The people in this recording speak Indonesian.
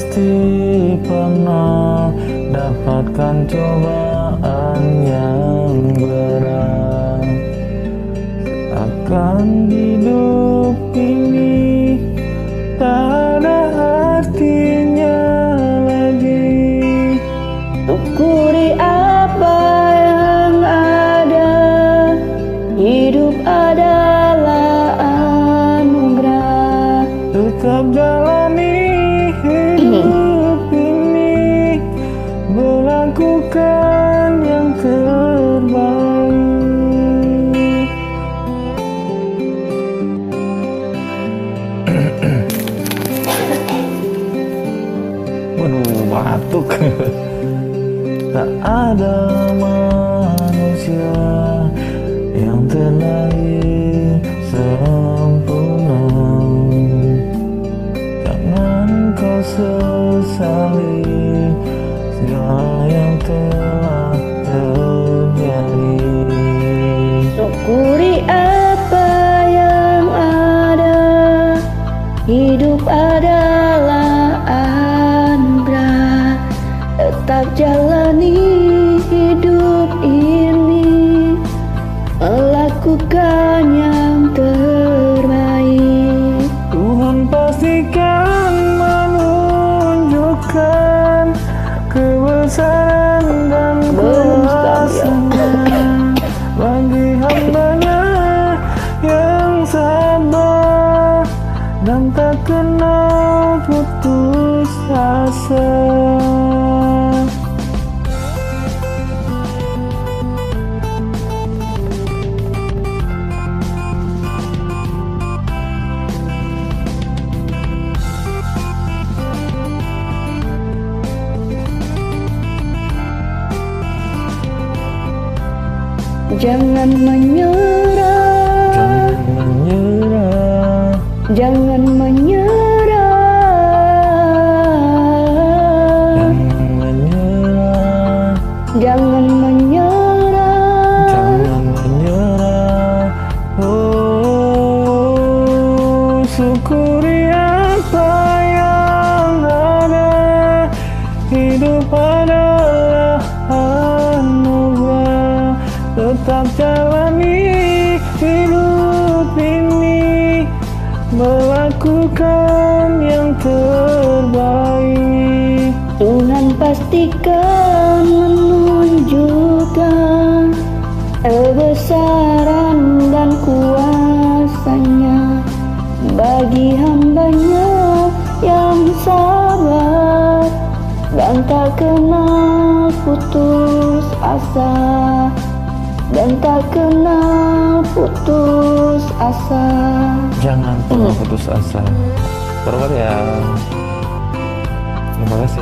pasti pernah dapatkan cobaan yang berat. Akan hidup ini tak ada artinya lagi. Syukuri apa yang ada, hidup adalah anugerah. Tetap jalani hidup ini, melakukan yang terbaik. Waduh, batuk. Tak ada manusia yang terlahir sempurna. Jangan kau sesali segala yang telah terjadi. Syukuri apa yang ada, hidup adalah anugerah. Tetap jalani hidup ini, melakukan yang terbaik. Tuhan pastikan menunjukkan kebesaran dan kuasa-Nya bagi hamba-Nya yang sabar dan tak kenal putus asa. Jangan menyerah, Jangan menyerah, jangan menyerah, jangan menyerah, jangan menyerah. jangan menyerah. Oh, syukuri apa yang ada, hidup adalah anugerah. Tetap jalani hidup ini, melakukan yang terbaik. Tuhan pastikan menunjukkan kebesaran dan kuasa-Nya bagi hamba-Nya yang sabar dan tak kenal putus asa, dan tak kenal putus asa. Jangan pernah putus asa. Terima ya. Terima kasih.